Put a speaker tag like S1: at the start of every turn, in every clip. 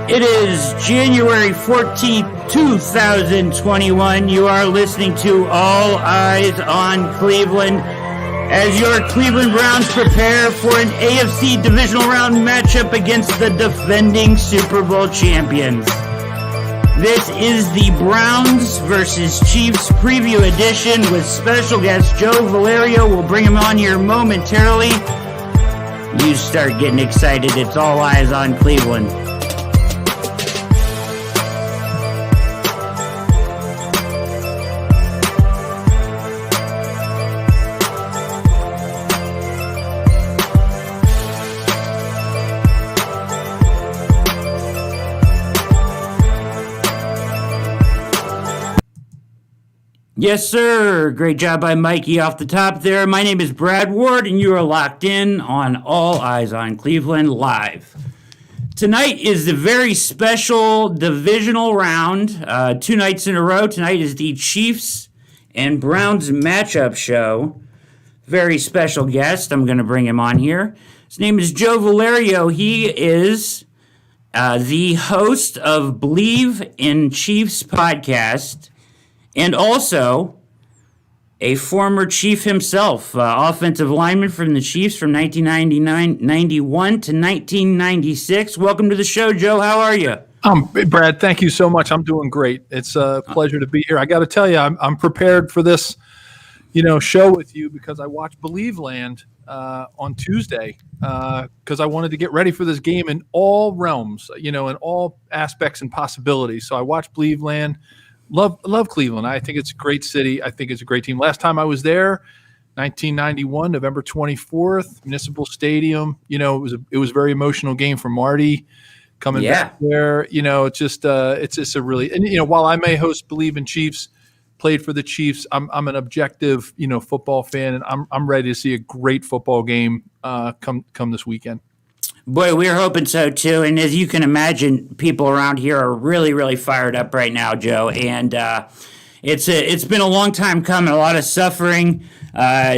S1: It is January 14th, 2021. You are listening to All Eyes on Cleveland as your Cleveland Browns prepare for an AFC divisional round matchup against the defending Super Bowl champions. This is the Browns versus Chiefs preview edition with special guest Joe Valerio. We'll bring him on here momentarily. You start getting excited. It's All Eyes on Cleveland. Yes, sir. Great job by Mikey off the top there. My name is Brad Ward, and you are locked in on All Eyes on Cleveland Live. Tonight is the very special divisional round. 2 nights in a row. Tonight is the Chiefs and Browns matchup show. Very special guest. I'm going to bring him on here. His name is Joe Valerio. He is the host of Bleav in Chiefs podcast. And also a former Chief himself, offensive lineman from the Chiefs from 1991 to 1996. Welcome to the show, Joe. How are you?
S2: Brad, thank you so much. I'm doing great. It's a pleasure to be here. I got to tell you, I'm prepared for this, show with you because I watched Bleav Land on Tuesday because I wanted to get ready for this game in all realms, in all aspects and possibilities. So I watched Bleav Land. Love Cleveland. I think it's a great city. I think it's a great team. Last time I was there, 1991, November 24th, Municipal Stadium. It was a very emotional game for Marty coming back there. It's just a really, and while I may host Bleav in Chiefs, played for the Chiefs, I'm an objective football fan, and I'm ready to see a great football game come this weekend.
S1: Boy, we're hoping so, too. And as you can imagine, people around here are really, really fired up right now, Joe. And it's been a long time coming, a lot of suffering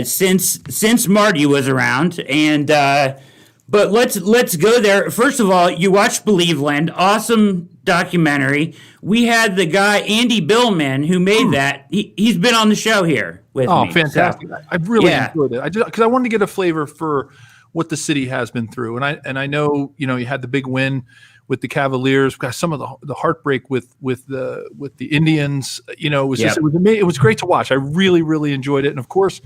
S1: since Marty was around. And but let's go there. First of all, you watched Bleav Land, awesome documentary. We had the guy, Andy Billman, who made that. He's been on the show here with me.
S2: Oh, fantastic. So, I really enjoyed it. Because I wanted to get a flavor for what the city has been through. And I know, you had the big win with the Cavaliers, got some of the heartbreak with the Indians, it was just, it was great to watch. I really, really enjoyed it. And of course,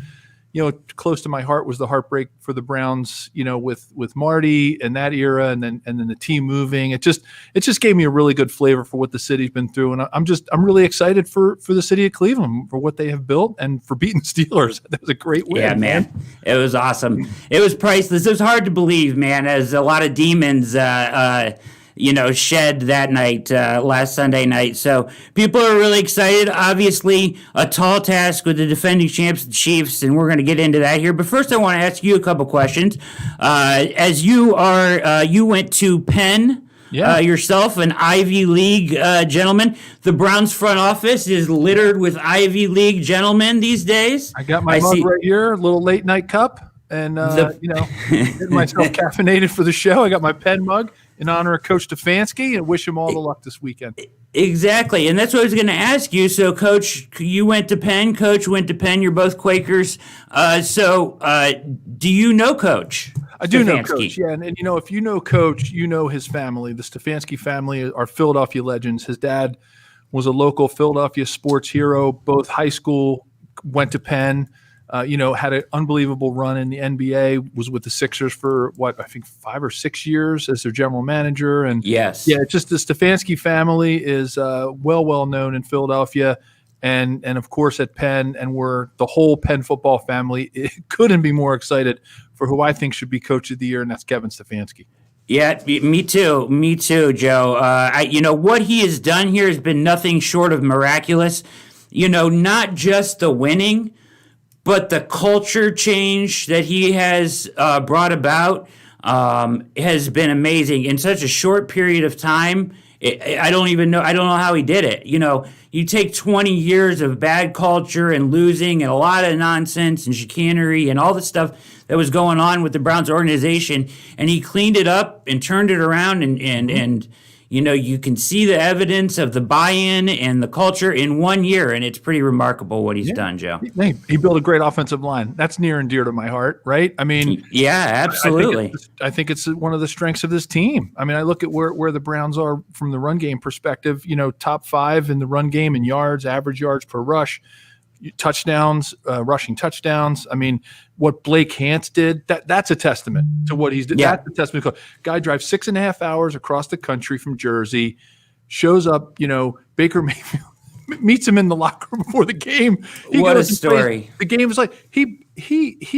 S2: close to my heart was the heartbreak for the Browns, with Marty and that era and then the team moving. It just gave me a really good flavor for what the city's been through. And I'm really excited for the city of Cleveland, for what they have built and for beating Steelers. That was a great win.
S1: Yeah, man. It was awesome. It was priceless. It was hard to believe, man, as a lot of demons shed that night, last Sunday night. So people are really excited. Obviously, a tall task with the defending champs, the Chiefs, and we're going to get into that here. But first, I want to ask you a couple questions. As you went to Penn yourself, an Ivy League gentleman. The Browns front office is littered with Ivy League gentlemen these days.
S2: I got my mug right here, a little late night cup, and getting myself caffeinated for the show. I got my Penn mug in honor of Coach Stefanski, and wish him all the luck this weekend.
S1: Exactly, and that's what I was going to ask you. So, Coach, you went to Penn. Coach went to Penn. You're both Quakers. Do you know Coach?
S2: I do know Coach, yeah. And if you know Coach, you know his family. The Stefanski family are Philadelphia legends. His dad was a local Philadelphia sports hero, both high school, went to Penn. Had an unbelievable run in the NBA, was with the Sixers for, I think 5 or 6 years as their general manager. And just the Stefanski family is well known in Philadelphia and of course at Penn, and the whole Penn football family couldn't be more excited for who I think should be Coach of the Year, and that's Kevin Stefanski.
S1: Yeah, me too, Joe. What he has done here has been nothing short of miraculous. Not just the winning, but the culture change that he has brought about has been amazing in such a short period of time. I don't know how he did it. You take 20 years of bad culture and losing and a lot of nonsense and chicanery and all the stuff that was going on with the Browns organization, and he cleaned it up and turned it around and you can see the evidence of the buy-in and the culture in 1 year, and it's pretty remarkable what he's done, Joe.
S2: He built a great offensive line. That's near and dear to my heart, right? I mean,
S1: yeah, absolutely.
S2: I think it's one of the strengths of this team. I mean, I look at where the Browns are from the run game perspective, top 5 in the run game in yards, average yards per rush, touchdowns, rushing touchdowns. I mean, what Blake Hance did, that's a testament to what he's done.
S1: Yeah.
S2: That's a testament. Guy drives 6.5 hours across the country from Jersey, shows up, Baker Mayfield meets him in the locker room before the game.
S1: What a story.
S2: The game was like, he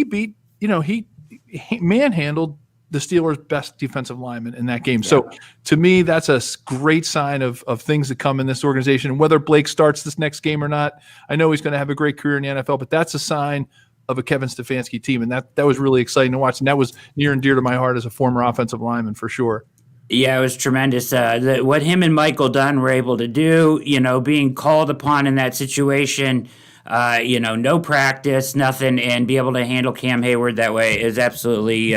S2: beat, he manhandled the Steelers' best defensive lineman in that game. Yeah. So to me, that's a great sign of things that come in this organization. And whether Blake starts this next game or not, I know he's going to have a great career in the NFL, but that's a sign of a Kevin Stefanski team. And that was really exciting to watch. And that was near and dear to my heart as a former offensive lineman for sure.
S1: Yeah, it was tremendous. What him and Michael Dunn were able to do, being called upon in that situation, no practice, nothing, and be able to handle Cam Hayward that way is absolutely,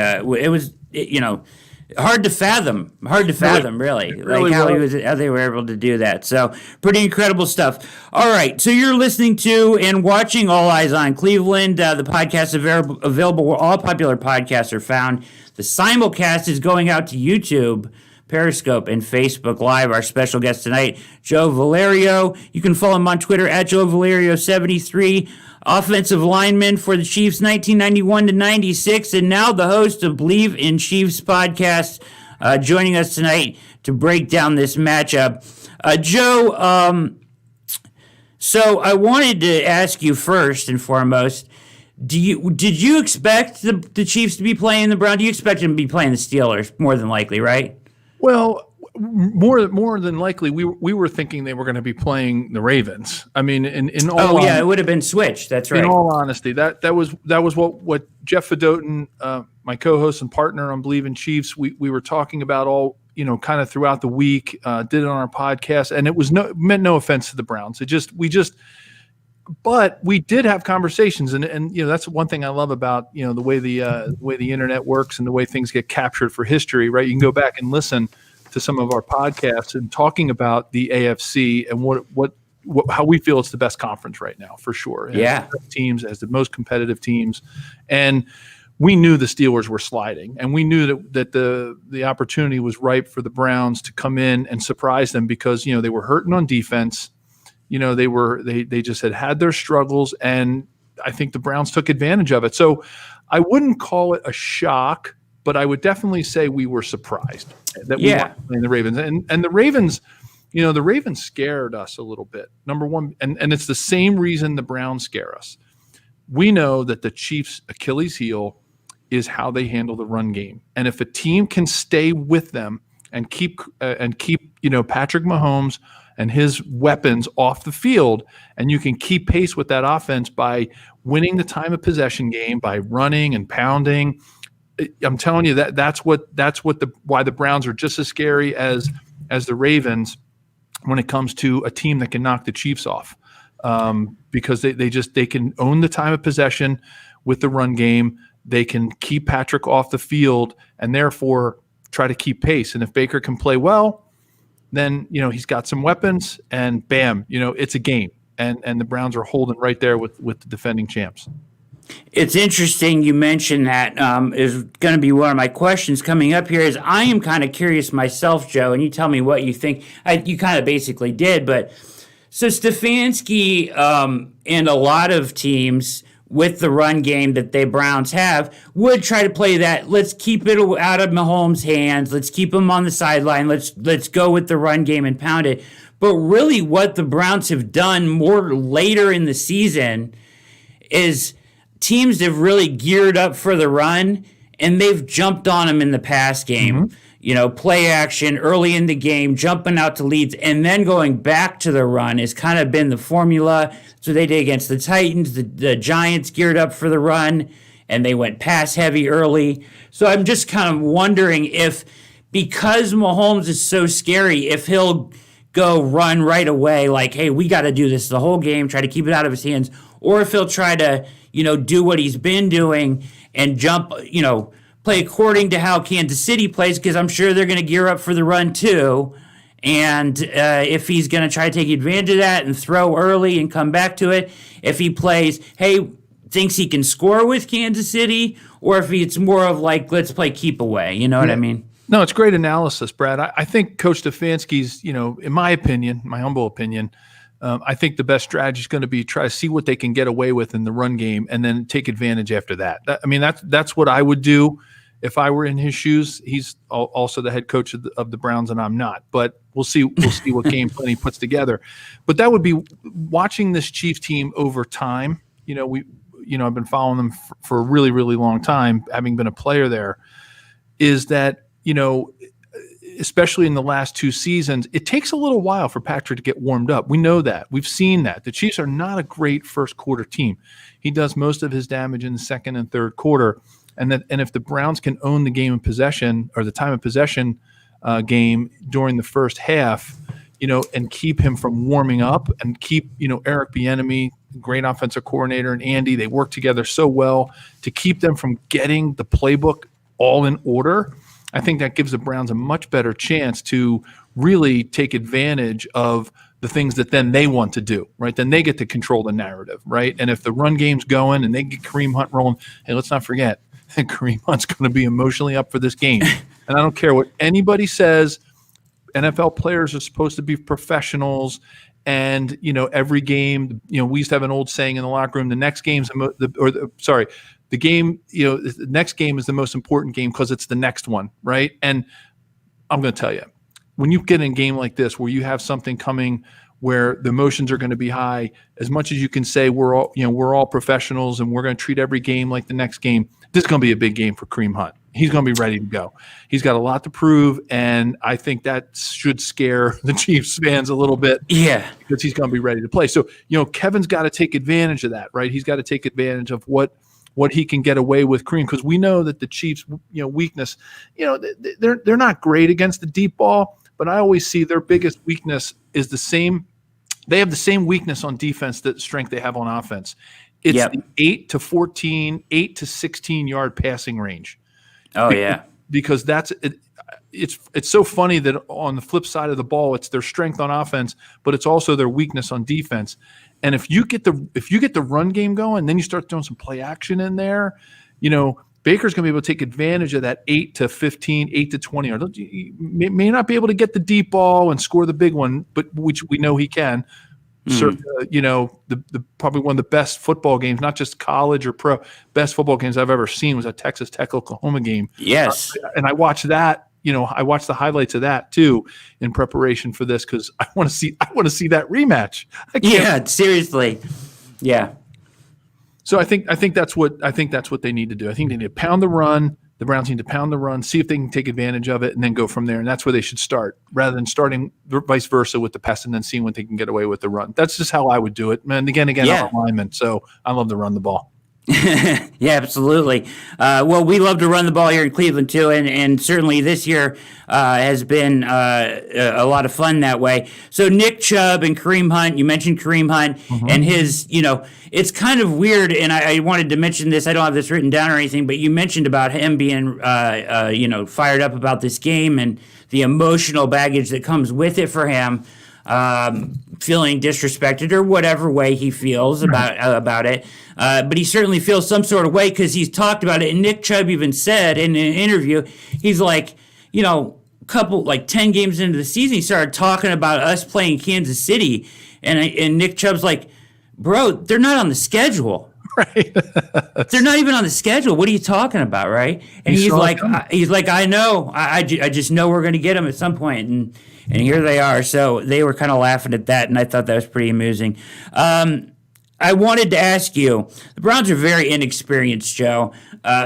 S1: hard to fathom, really. Like how they were able to do that. So pretty incredible stuff. All right. So you're listening to and watching All Eyes on Cleveland. The podcast is available where all popular podcasts are found. The simulcast is going out to YouTube, Periscope, and Facebook Live. Our special guest tonight, Joe Valerio. You can follow him on Twitter at Joe Valerio73, offensive lineman for the Chiefs 1991 to 96, and now the host of Bleav in Chiefs podcast, joining us tonight to break down this matchup. Joe, so I wanted to ask you first and foremost, did you expect the Chiefs to be playing the Browns? Do you expect them to be playing the Steelers more than likely, right?
S2: Well, more than likely, we were thinking they were going to be playing the Ravens. I mean, in all
S1: it would have been switched. That's right.
S2: In all honesty, that was what Jeff Fedotin, my co-host and partner on Bleav in Chiefs, we were talking about all kind of throughout the week. Did it on our podcast, and it was meant no offense to the Browns. But we did have conversations, and that's one thing I love about the way the internet works and the way things get captured for history. Right, you can go back and listen to some of our podcasts and talking about the AFC and how we feel it's the best conference right now for sure.
S1: Yeah,
S2: teams as the most competitive teams, and we knew the Steelers were sliding, and we knew that the opportunity was ripe for the Browns to come in and surprise them because they were hurting on defense. They just had their struggles, and I think the Browns took advantage of it. So I wouldn't call it a shock, but I would definitely say we were surprised that we weren't playing the Ravens. And the Ravens, the Ravens scared us a little bit. Number one, and it's the same reason the Browns scare us. We know that the Chiefs' Achilles heel is how they handle the run game. And if a team can stay with them and keep Patrick Mahomes and his weapons off the field, and you can keep pace with that offense by winning the time of possession game, by running and pounding. I'm telling you that's why the Browns are just as scary as the Ravens when it comes to a team that can knock the Chiefs off, because they can own the time of possession with the run game. They can keep Patrick off the field and therefore try to keep pace. And if Baker can play well, then he's got some weapons, and bam, it's a game, and the Browns are holding right there with the defending champs.
S1: It's interesting you mentioned that. Is going to be one of my questions coming up here. Is I am kind of curious myself, Joe, and you tell me what you think. You kind of basically did, but so Stefanski and a lot of teams with the run game that they Browns have would try to play that. Let's keep it out of Mahomes' hands. Let's keep him on the sideline. Let's go with the run game and pound it. But really what the Browns have done more later in the season is teams have really geared up for the run, and they've jumped on them in the pass game. Play action early in the game, jumping out to leads, and then going back to the run has kind of been the formula. So they did against the Titans. The Giants geared up for the run, and they went pass heavy early. So I'm just kind of wondering if, because Mahomes is so scary, if he'll go run right away, like, hey, we got to do this the whole game, try to keep it out of his hands, or if he'll try to, do what he's been doing and jump, play according to how Kansas City plays, because I'm sure they're going to gear up for the run too, And if he's going to try to take advantage of that and throw early and come back to it, if he plays, hey, thinks he can score with Kansas City, or if it's more of like, let's play keep away. You know what I mean?
S2: No, it's great analysis, Brad. I think Coach Stefanski's, in my opinion, my humble opinion, I think the best strategy is going to be try to see what they can get away with in the run game and then take advantage after that. That's what I would do if I were in his shoes. He's also the head coach of the Browns, and I'm not. But we'll see what game plan he puts together. But that would be watching this Chiefs team over time. I've been following them for a really, really long time, having been a player there. Is that especially in the last 2 seasons, it takes a little while for Patrick to get warmed up. We know that. We've seen that. The Chiefs are not a great first quarter team. He does most of his damage in the second and third quarter. And if the Browns can own the game of possession or the time of possession game during the first half, and keep him from warming up and keep, Eric Bieniemy, great offensive coordinator, and Andy, they work together so well to keep them from getting the playbook all in order. I think that gives the Browns a much better chance to really take advantage of the things that then they want to do, right? Then they get to control the narrative, right? And if the run game's going and they get Kareem Hunt rolling, hey, let's not forget that Kareem Hunt's going to be emotionally up for this game. And I don't care what anybody says, NFL players are supposed to be professionals. And, every game, we used to have an old saying in the locker room, the next game's the game, the next game is the most important game because it's the next one, right? And I'm going to tell you, when you get in a game like this where you have something coming where the emotions are going to be high, as much as you can say we're all professionals and we're going to treat every game like the next game, this is going to be a big game for Kareem Hunt. He's going to be ready to go. He's got a lot to prove, and I think that should scare the Chiefs fans a little bit.
S1: Yeah,
S2: because he's going to be ready to play. So, Kevin's got to take advantage of that, right? He's got to take advantage of what he can get away with Kareem, because we know that the Chiefs, weakness, they're not great against the deep ball, but I always see their biggest weakness is the same. They have the same weakness on defense that strength they have on offense. It's the 8 to 14, 8 to 16 yard passing range.
S1: Oh yeah,
S2: because that's it. It's so funny that on the flip side of the ball, it's their strength on offense, but it's also their weakness on defense. And if you get the run game going, then you start throwing some play action in there. Baker's going to be able to take advantage of that 8 to 15, 8 to 20. Or he may not be able to get the deep ball and score the big one, but which we know he can. The probably one of the best football games, not just college or pro, best football games I've ever seen was a Texas Tech Oklahoma game.
S1: Yes,
S2: and I watched that. I watched the highlights of that too in preparation for this because I want to see that rematch.
S1: Yeah, seriously. Yeah.
S2: So I think that's what they need to do. I think they need to pound the run. The Browns need to pound the run, see if they can take advantage of it, and then go from there. And that's where they should start, rather than starting vice versa with the pass and then seeing what they can get away with the run. That's just how I would do it. And again, I'm a lineman, so I love to run the ball.
S1: Yeah, absolutely. Well, we love to run the ball here in Cleveland too, and certainly this year has been a lot of fun that way. So Nick Chubb and Kareem Hunt, you mentioned Kareem Hunt and his, it's kind of weird, and I wanted to mention this. I don't have this written down or anything, but you mentioned about him being, fired up about this game and the emotional baggage that comes with it for him. Feeling disrespected or whatever way he feels about it. But he certainly feels some sort of way because he's talked about it. And Nick Chubb even said in an interview, he's like, 10 games into the season, he started talking about us playing Kansas City. And Nick Chubb's like, bro, they're not on the schedule.
S2: Right.
S1: They're not even on the schedule. What are you talking about, right? And he's like, I know. I just know we're going to get them at some point. And here they are. So they were kind of laughing at that, and I thought that was pretty amusing. I wanted to ask you, the Browns are very inexperienced, Joe.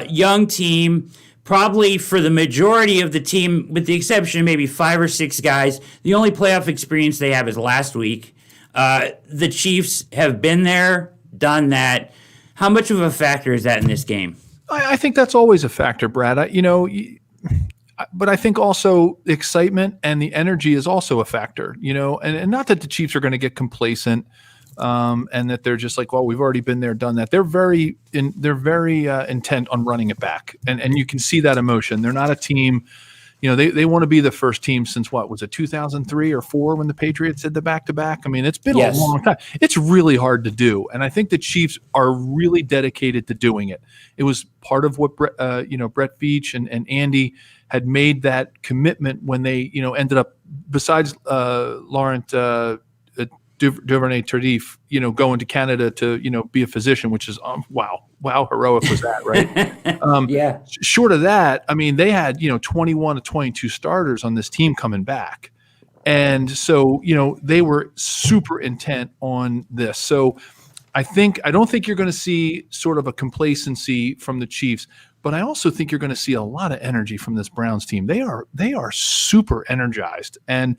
S1: Young team, probably for the majority of the team, with the exception of maybe 5 or 6 guys, the only playoff experience they have is last week. The Chiefs have been there, done that. How much of a factor is that in this game?
S2: I think that's always a factor, Brad. But I think also excitement and the energy is also a factor, and not that the Chiefs are going to get complacent and that they're just like, well, we've already been there, done that. They're very intent on running it back. And you can see that emotion. They're not a team, they want to be the first team since what was it 2003 or 4 when the Patriots did the back-to-back. I mean, it's been a long time. It's really hard to do, and I think the Chiefs are really dedicated to doing it. It was part of what Brett Veach and Andy had made that commitment when they ended up, besides Laurent Duvernay Tardif, going to Canada to be a physician, which is wow, heroic was that, right? Short of that, I mean, they had 21 to 22 starters on this team coming back, and so they were super intent on this. So I don't think you're going to see sort of a complacency from the Chiefs, but I also think you're going to see a lot of energy from this Browns team. They are super energized, and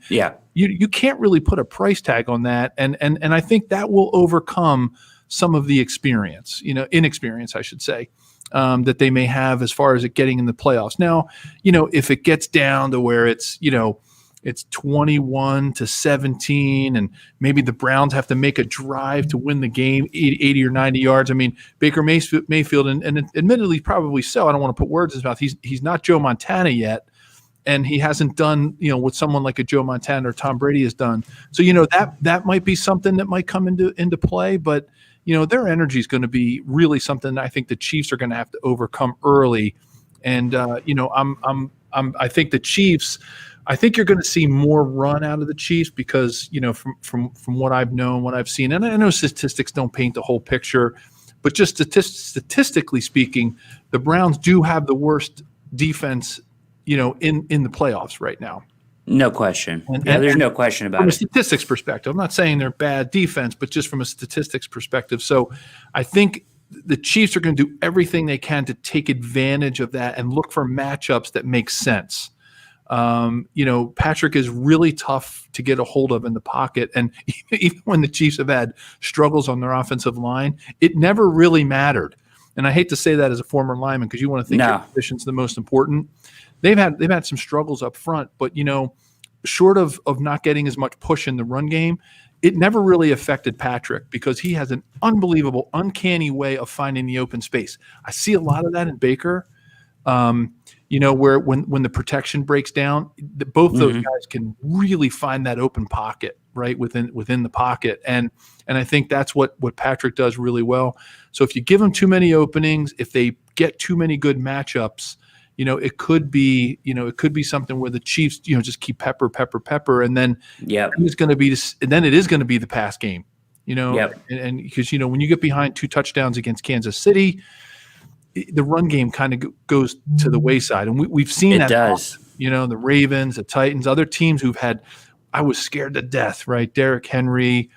S2: you can't really put a price tag on that. And I think that will overcome some of the inexperience, I should say, that they may have as far as it getting in the playoffs. Now, if it gets down to where it's 21 to 17, and maybe the Browns have to make a drive to win the game 80 or 90 yards. I mean, Baker Mayfield, and admittedly probably so, I don't want to put words in his mouth. He's not Joe Montana yet, and he hasn't done, what someone like a Joe Montana or Tom Brady has done. So, that might be something that might come into play, but their energy is going to be really something that I think the Chiefs are going to have to overcome early. And I think the Chiefs. I think you're going to see more run out of the Chiefs because, from what I've known, what I've seen, and I know statistics don't paint the whole picture, but just statistically speaking, the Browns do have the worst defense, in the playoffs right now.
S1: No question. There's no question about it.
S2: From a statistics perspective, I'm not saying they're bad defense, but just from a statistics perspective. So I think the Chiefs are going to do everything they can to take advantage of that and look for matchups that make sense. Patrick is really tough to get a hold of in the pocket. And even when the Chiefs have had struggles on their offensive line, it never really mattered. And I hate to say that as a former lineman, because you want to think your position's the most important. They've had some struggles up front, but short of not getting as much push in the run game, it never really affected Patrick because he has an unbelievable, uncanny way of finding the open space. I see a lot of that in Baker. Where when the protection breaks down, both those guys can really find that open pocket right within the pocket, and I think that's what Patrick does really well. So if you give him too many openings, if they get too many good matchups, it could be something where the Chiefs just keep pepper, and then it's going to be it is going to be the pass game, and because when you get behind 2 touchdowns against Kansas City, the run game kind of goes to the wayside. And we've seen that. It does. The Ravens, the Titans, other teams who've had, I was scared to death, right? Derrick Henry,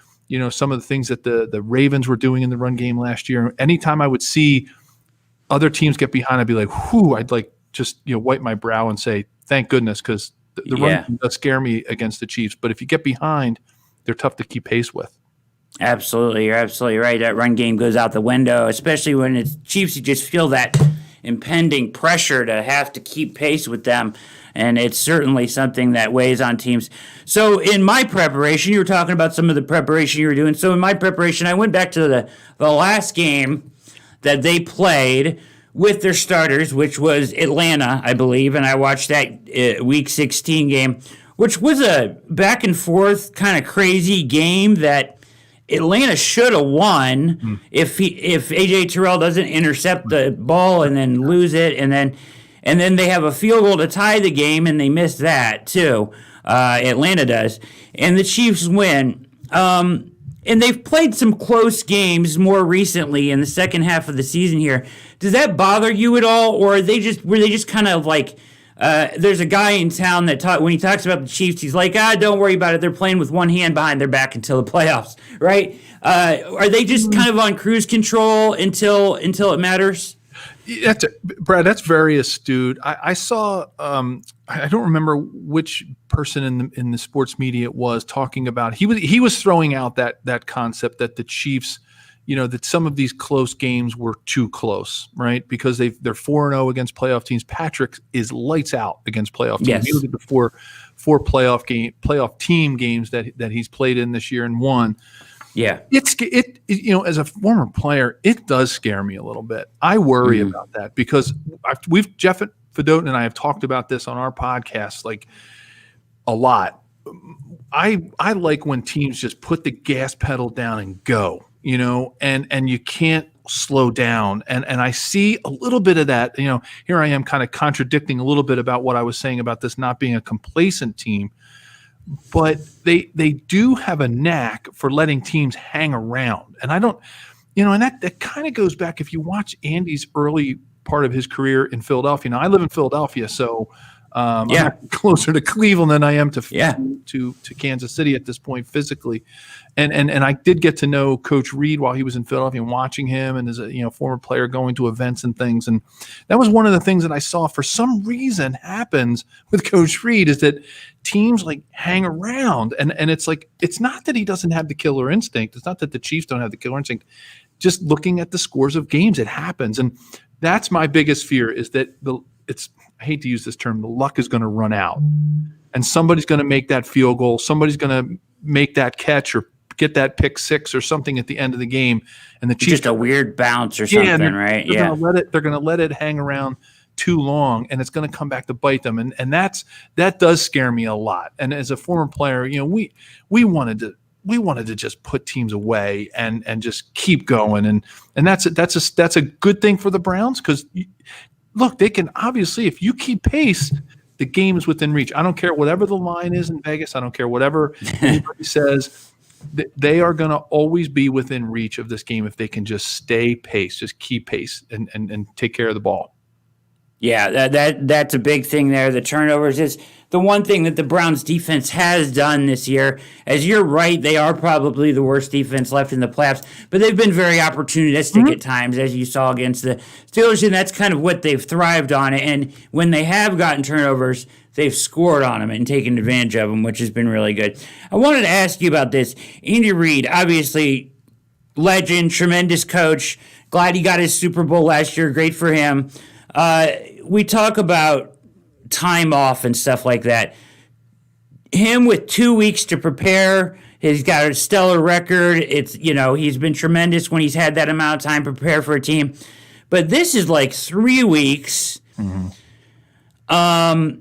S2: some of the things that the Ravens were doing in the run game last year. Anytime I would see other teams get behind, I'd be like, whew, I'd like just, wipe my brow and say, thank goodness, because the run game does scare me against the Chiefs. But if you get behind, they're tough to keep pace with.
S1: Absolutely. You're absolutely right. That run game goes out the window, especially when it's Chiefs. You just feel that impending pressure to have to keep pace with them. And it's certainly something that weighs on teams. So in my preparation, you were talking about some of the preparation you were doing. So in my preparation, I went back to the last game that they played with their starters, which was Atlanta, I believe. And I watched that Week 16 game, which was a back and forth kind of crazy game that Atlanta should have won if AJ Terrell doesn't intercept the ball and then lose it, and then they have a field goal to tie the game, and they miss that too. Atlanta does, and the Chiefs win. And they've played some close games more recently in the second half of the season here. Does that bother you at all, or were they just kind of like? There's a guy in town that when he talks about the Chiefs, he's like, don't worry about it. They're playing with one hand behind their back until the playoffs, right? Are they just kind of on cruise control until it matters?
S2: Brad, that's very astute. I saw, I don't remember which person in the sports media it was talking about. He was throwing out that concept that the Chiefs, that some of these close games were too close, right? Because they're 4-0 against playoff teams. Patrick is lights out against playoff teams.
S1: Yes.
S2: You look at the four playoff team games that he's played in this year and won.
S1: Yeah,
S2: it as a former player, it does scare me a little bit. I worry about that because Fedottin and I have talked about this on our podcast like a lot. I like when teams just put the gas pedal down and go, and you can't slow down. And I see a little bit of that. Here I am kind of contradicting a little bit about what I was saying about this not being a complacent team, but they do have a knack for letting teams hang around. And I don't, and that kind of goes back, if you watch Andy's early part of his career in Philadelphia. Now I live in Philadelphia, so I'm closer to Cleveland than I am to Kansas City at this point physically. And I did get to know Coach Reid while he was in Philadelphia and watching him, and as a former player going to events and things. And that was one of the things that I saw for some reason happens with Coach Reid, is that teams like hang around. And it's like, it's not that he doesn't have the killer instinct. It's not that the Chiefs don't have the killer instinct. Just looking at the scores of games, it happens. And that's my biggest fear, is that I hate to use this term, the luck is going to run out, and somebody's going to make that field goal. Somebody's going to make that catch or get that pick six or something at the end of the game. And the Chiefs,
S1: just a weird bounce or something, right?
S2: They're going to let it hang around too long, and it's going to come back to bite them. And that does scare me a lot. And as a former player, we wanted to just put teams away and just keep going. And that's a good thing for the Browns, because look, they can obviously, if you keep pace, the game is within reach. I don't care whatever the line is in Vegas. I don't care whatever anybody says. They are going to always be within reach of this game if they can just stay pace, just keep pace, and take care of the ball.
S1: Yeah, that's a big thing there. The turnovers is the one thing that the Browns defense has done this year. As you're right, they are probably the worst defense left in the playoffs, but they've been very opportunistic at times, as you saw against the Steelers, and that's kind of what they've thrived on. And when they have gotten turnovers, they've scored on them and taken advantage of them, which has been really good. I wanted to ask you about this. Andy Reid, obviously legend, tremendous coach. Glad he got his Super Bowl last year. Great for him. We talk about time off and stuff like that. Him with 2 weeks to prepare, he's got a stellar record. It's, he's been tremendous when he's had that amount of time to prepare for a team. But this is like 3 weeks. Mm-hmm.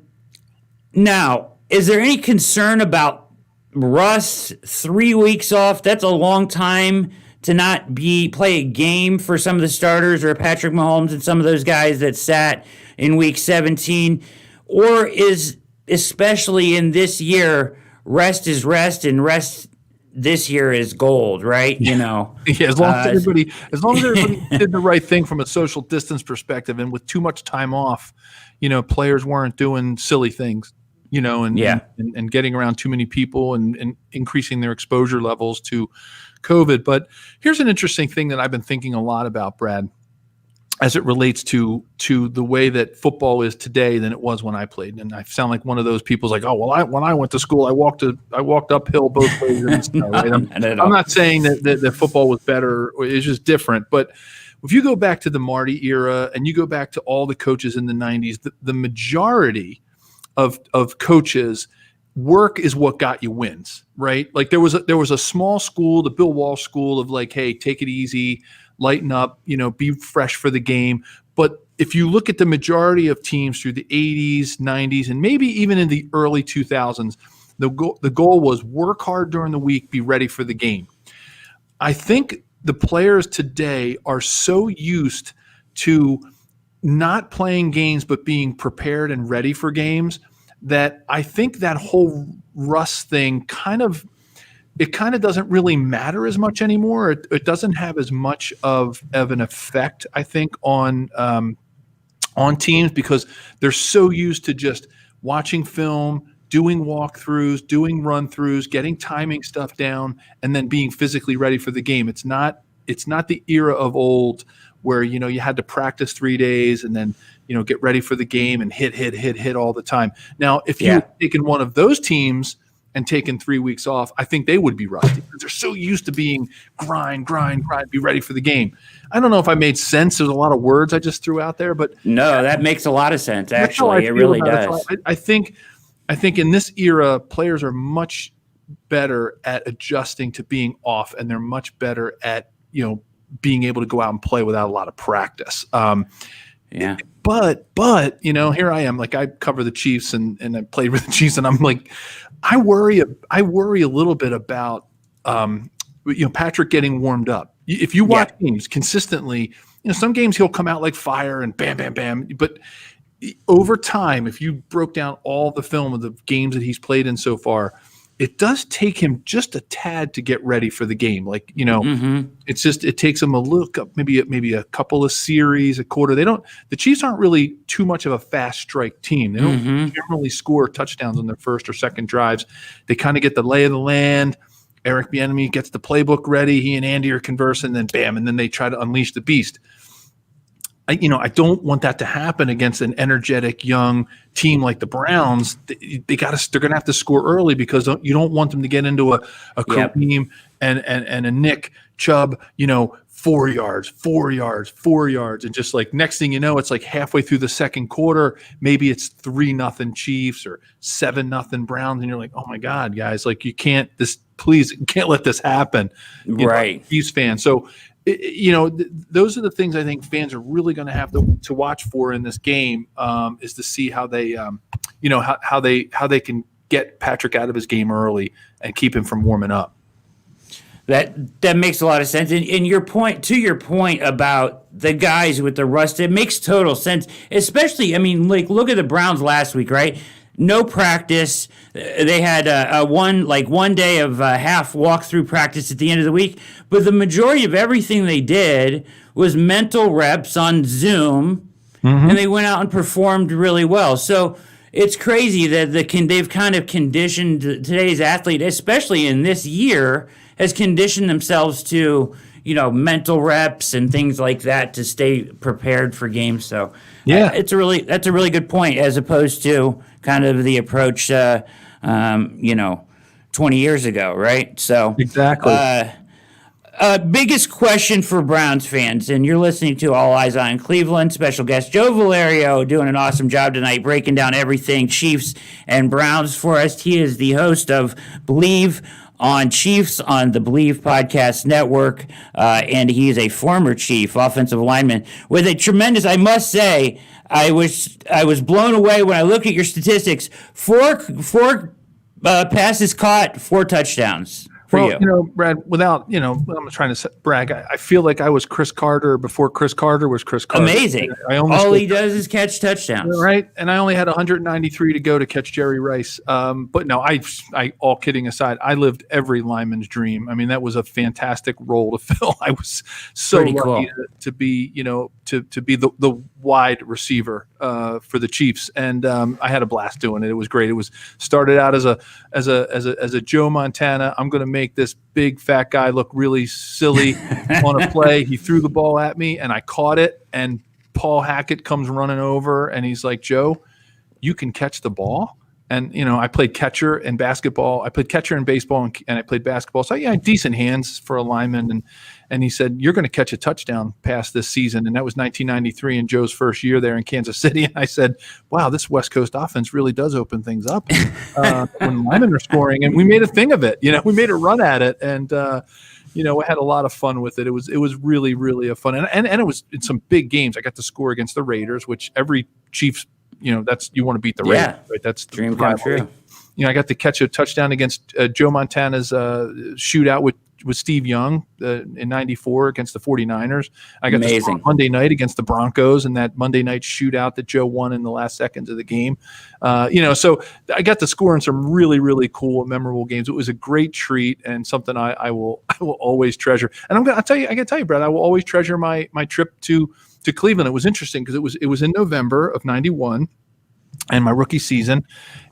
S1: Now, is there any concern about rust? 3 weeks off, that's a long time to not play a game for some of the starters, or Patrick Mahomes and some of those guys that sat in week 17? Or is, especially in this year, rest is rest, and rest this year is gold, right?
S2: Yeah, as long as everybody did the right thing from a social distance perspective, and with too much time off, players weren't doing silly things, and getting around too many people and increasing their exposure levels to COVID. But here's an interesting thing that I've been thinking a lot about, Brad, as it relates to the way that football is today than it was when I played. And I sound like one of those people like, oh, well, when I went to school, I walked uphill both ways. Right? I'm not saying that football was better, or it's just different. But if you go back to the Marty era and you go back to all the coaches in the 90s, the majority of coaches, work is what got you wins, right? Like there was a small school, the Bill Walsh school, of like, hey, take it easy, lighten up, be fresh for the game. But if you look at the majority of teams through the 80s, 90s, and maybe even in the early 2000s, the goal was work hard during the week, be ready for the game. I think the players today are so used to not playing games but being prepared and ready for games that I think that whole rust thing kind of doesn't really matter as much anymore. It doesn't have as much of an effect, I think, on teams, because they're so used to just watching film, doing walkthroughs, doing run-throughs, getting timing stuff down, and then being physically ready for the game. It's not the era of old where, you had to practice 3 days and then, get ready for the game and hit all the time. Now, if you had taken one of those teams and taken 3 weeks off, I think they would be rusty, because they're so used to being grind, be ready for the game. I don't know if I made sense. There's a lot of words I just threw out there, but
S1: no, that makes a lot of sense. Actually, it really does.
S2: I think in this era, players are much better at adjusting to being off, and they're much better at, being able to go out and play without a lot of practice.
S1: Yeah.
S2: But here I am, like I cover the Chiefs and I played with the Chiefs, and I'm like, I worry a little bit about Patrick getting warmed up. If you watch games consistently, some games he'll come out like fire and bam, bam, bam. But over time, if you broke down all the film of the games that he's played in so far, it does take him just a tad to get ready for the game. Like, it's just, it takes him a little, maybe a couple of series, a quarter. The Chiefs aren't really too much of a fast strike team. They don't generally score touchdowns on their first or second drives. They kind of get the lay of the land. Eric Bieniemy gets the playbook ready. He and Andy are conversing, and then bam, and then they try to unleash the beast. I don't want that to happen against an energetic young team like the Browns. They're going to have to score early because you don't want them to get into a Kareem and a Nick Chubb, 4 yards, 4 yards, 4 yards. And just like next thing you know, it's like halfway through the second quarter, maybe it's 3-0 Chiefs or 7-0 Browns. And you're like, oh my God, guys, like you can't let this happen.
S1: Right.
S2: Chiefs fans. So, those are the things I think fans are really going to have to watch for in this game, is to see how they, how they can get Patrick out of his game early and keep him from warming up.
S1: That makes a lot of sense. And your point about the guys with the rust, it makes total sense. Especially, look at the Browns last week, right? No practice. They had one day of half walkthrough practice at the end of the week, but the majority of everything they did was mental reps on Zoom, and they went out and performed really well. So it's crazy that they've kind of conditioned today's athlete, especially in this year, has conditioned themselves to mental reps and things like that to stay prepared for games. So that's a really good point, as opposed to kind of the approach 20 years ago, right? So
S2: exactly.
S1: Biggest question for Browns fans, and you're listening to All Eyes on Cleveland. Special guest Joe Valerio doing an awesome job tonight breaking down everything Chiefs and Browns for us. He is the host of Bleav on Chiefs on the Bleav Podcast Network, and he is a former Chief offensive lineman with a tremendous, I must say, I was blown away when I look at your statistics. Four passes caught, 4 touchdowns.
S2: Brad, without, I'm trying to brag. I feel like I was Chris Carter before Chris Carter was Chris Carter.
S1: Amazing. All he does is catch touchdowns.
S2: Right. And I only had 193 to go to catch Jerry Rice. But no, I all kidding aside, I lived every lineman's dream. That was a fantastic role to fill. I was so lucky to be, to be the wide receiver for the Chiefs. And I had a blast doing it. It was great. It was started out as a Joe Montana. I'm going to make this big fat guy look really silly on a play. He threw the ball at me and I caught it, and Paul Hackett comes running over and he's like, Joe, you can catch the ball. And, I played catcher in basketball. I played catcher in baseball and I played basketball. So I had decent hands for a lineman. And he said, you're going to catch a touchdown pass this season. And that was 1993 and Joe's first year there in Kansas City. And I said, wow, this West Coast offense really does open things up when linemen are scoring. And we made a thing of it. We made a run at it. And, I had a lot of fun with it. It was really, really a fun. And it was in some big games. I got to score against the Raiders, which every Chiefs, that's, you want to beat the Raiders, right? That's the
S1: dream come true.
S2: I got to catch a touchdown against Joe Montana's shootout with Steve Young in 94 against the 49ers. I got to score Monday night against the Broncos in that Monday night shootout that Joe won in the last seconds of the game. So I got to score in some really, really cool, memorable games. It was a great treat and something I will always treasure. And I got to tell you, Brad, I will always treasure my trip to Cleveland. It was interesting because it was in November of 91 and my rookie season,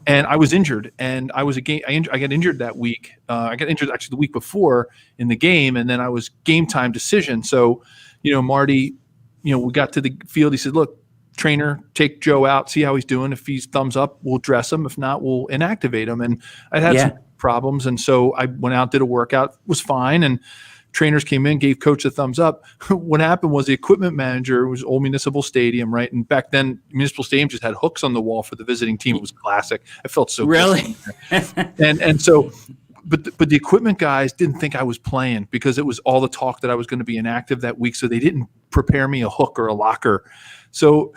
S2: and I was injured, and I got injured that week. I got injured actually the week before in the game, and then I was game time decision. So, Marty, we got to the field. He said, look, trainer, take Joe out, see how he's doing. If he's thumbs up, we'll dress him. If not, we'll inactivate him. And I had some problems, and so I went out, did a workout, was fine, and trainers came in, gave coach a thumbs up. What happened was the equipment manager was Old Municipal Stadium, right? And back then, Municipal Stadium just had hooks on the wall for the visiting team. It was classic. I felt so
S1: really.
S2: And so but the equipment guys didn't think I was playing because it was all the talk that I was going to be inactive that week. So they didn't prepare me a hook or a locker. So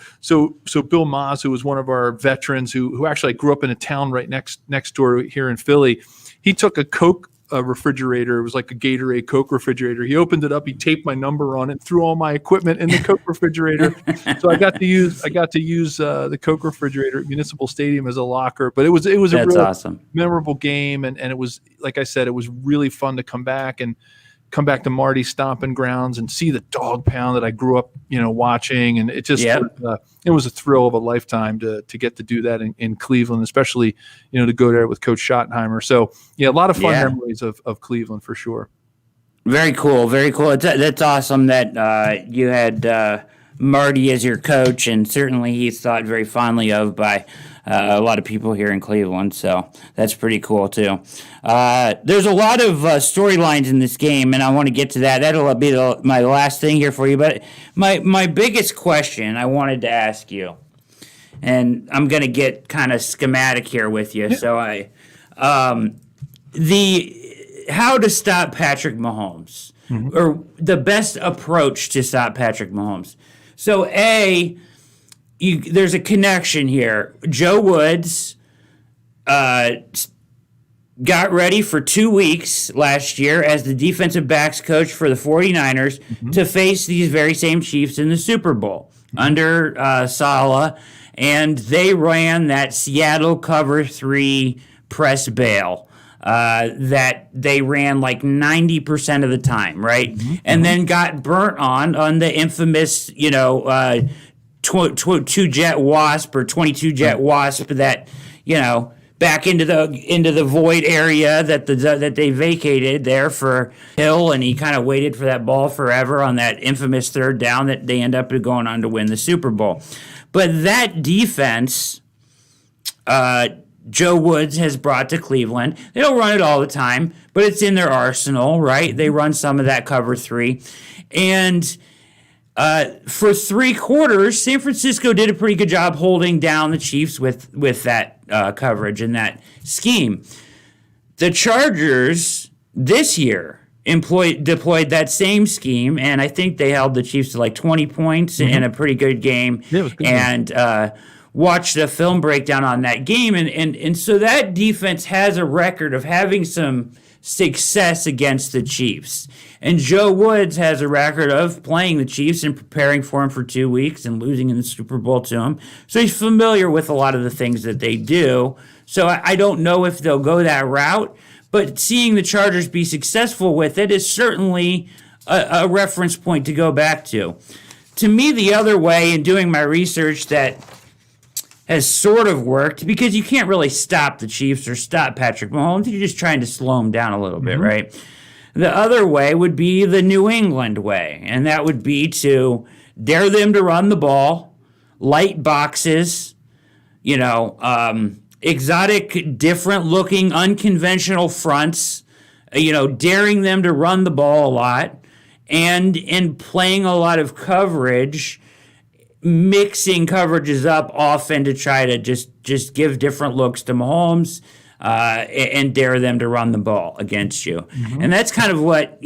S2: Bill Maas, who was one of our veterans who actually grew up in a town right next door here in Philly, he took a Coke refrigerator. It was like a Gatorade Coke refrigerator. He opened it up. He taped my number on it, threw all my equipment in the Coke refrigerator. So I got to use the Coke refrigerator at Municipal Stadium as a locker. But it was a really
S1: awesome,
S2: memorable game, and it was, like I said, it was really fun to come back to Marty's stomping grounds and see the dog pound that I grew up, watching. And it just, it was a thrill of a lifetime to get to do that in Cleveland, especially, to go there with Coach Schottenheimer. So a lot of fun memories of Cleveland for sure.
S1: Very cool. Very cool. That's awesome that you had Marty as your coach, and certainly he's thought very fondly of by a lot of people here in Cleveland, so that's pretty cool too. There's a lot of storylines in this game, and I want to get to that. That'll be my last thing here for you, but my biggest question I wanted to ask you, and I'm going to get kind of schematic here with you, so how to stop Patrick Mahomes, or the best approach to stop Patrick Mahomes. So there's a connection here. Joe Woods got ready for 2 weeks last year as the defensive backs coach for the 49ers to face these very same Chiefs in the Super Bowl under Saleh, and they ran that Seattle cover 3 press bail that they ran like 90% of the time, right? And then got burnt on the infamous, 2-jet wasp or 22-jet wasp that, back into the void area that they vacated there for Hill, and he kind of waited for that ball forever on that infamous 3rd down that they end up going on to win the Super Bowl. But that defense, Joe Woods has brought to Cleveland. They don't run it all the time, but it's in their arsenal, right? They run some of that cover 3. And for 3 quarters, San Francisco did a pretty good job holding down the Chiefs with that coverage and that scheme. The Chargers this year deployed that same scheme, and I think they held the Chiefs to like 20 points in a pretty good game.
S2: Yeah, it was good.
S1: And watched the film breakdown on that game, and so that defense has a record of having some success against the Chiefs. And Joe Woods has a record of playing the Chiefs and preparing for them for 2 weeks and losing in the Super Bowl to them. So he's familiar with a lot of the things that they do. So I don't know if they'll go that route, but seeing the Chargers be successful with it is certainly a reference point to go back to. To me, the other way, in doing my research, that has sort of worked, because you can't really stop the Chiefs or stop Patrick Mahomes. You're just trying to slow him down a little bit, right? The other way would be the New England way, and that would be to dare them to run the ball, light boxes, exotic, different-looking, unconventional fronts, daring them to run the ball a lot, and playing a lot of coverage, mixing coverages up often to try to just give different looks to Mahomes and dare them to run the ball against you. And that's kind of what,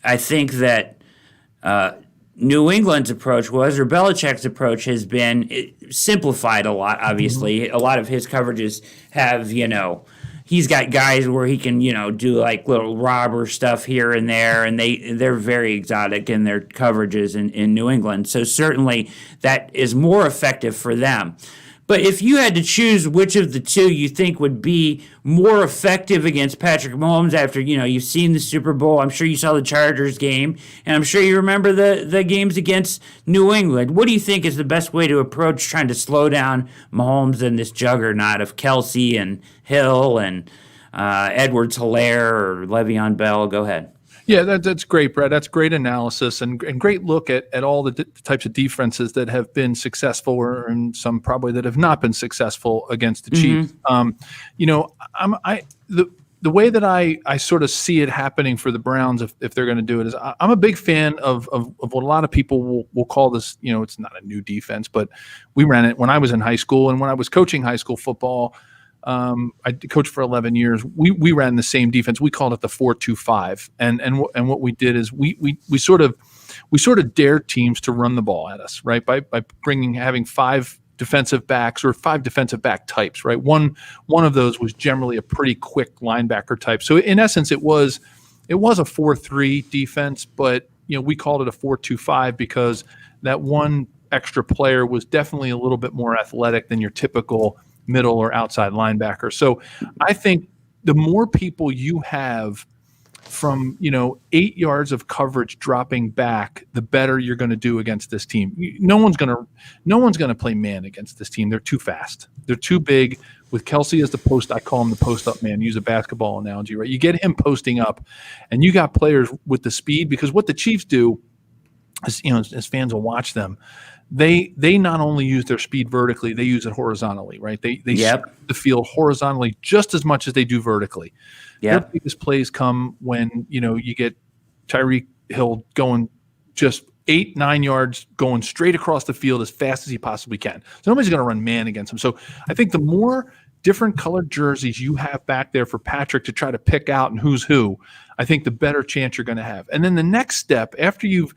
S1: I think that New England's approach was, or Belichick's approach has been simplified a lot, obviously. A lot of his coverages have, he's got guys where he can, do like little robber stuff here and there, and they're very exotic in their coverages in New England. So certainly that is more effective for them. But if you had to choose which of the two you think would be more effective against Patrick Mahomes after, you've seen the Super Bowl, I'm sure you saw the Chargers game, and I'm sure you remember the games against New England. What do you think is the best way to approach trying to slow down Mahomes and this juggernaut of Kelsey and Hill and Edwards-Helaire or Le'Veon Bell? Go ahead.
S2: Yeah, that's great, Brad. That's great analysis and great look at all the types of defenses that have been successful, and some probably that have not been successful against the Chiefs. The way that I sort of see it happening for the Browns, if they're going to do it, is I'm a big fan of what a lot of people will call this. It's not a new defense, but we ran it when I was in high school and when I was coaching high school football. I coached for 11 years. We ran the same defense. We called it the 4-2-5. And what we did is we sort of dared teams to run the ball at us, right? By having 5 defensive backs or 5 defensive back types, right? One of those was generally a pretty quick linebacker type. So in essence, it was a 4-3 defense, but we called it a 4-2-5 because that one extra player was definitely a little bit more athletic than your typical middle or outside linebacker. So I think the more people you have from 8 yards of coverage dropping back, the better you're going to do against this team. No one's going to play man against this team. They're too fast. They're too big. With Kelsey as the post, I call him the post up man. Use a basketball analogy, right? You get him posting up, and you got players with the speed, because what the Chiefs do is, as fans will watch them, they not only use their speed vertically, they use it horizontally, right? They spread the field horizontally just as much as they do vertically. Their biggest plays come when you get Tyreek Hill going just 8-9 yards, going straight across the field as fast as he possibly can. So nobody's going to run man against him. So I think the more different colored jerseys you have back there for Patrick to try to pick out and who's who, I think the better chance you're going to have. And then the next step, after you've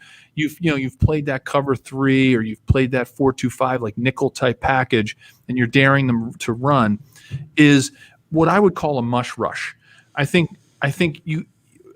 S2: played that cover 3 or you've played that 4-2-5 like nickel type package, and you're daring them to run, is what I would call a mush rush. I think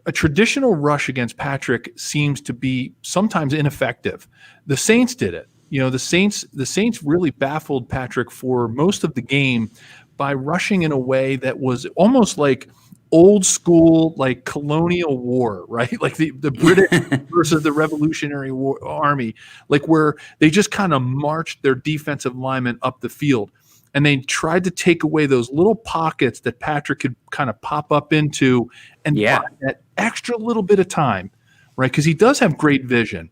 S2: a traditional rush against Patrick seems to be sometimes ineffective. The Saints did it. The Saints really baffled Patrick for most of the game by rushing in a way that was almost like old school, like colonial war, right? Like the British versus the Revolutionary Army, like where they just kind of marched their defensive linemen up the field. And they tried to take away those little pockets that Patrick could kind of pop up into and buy that extra little bit of time, right? Because he does have great vision.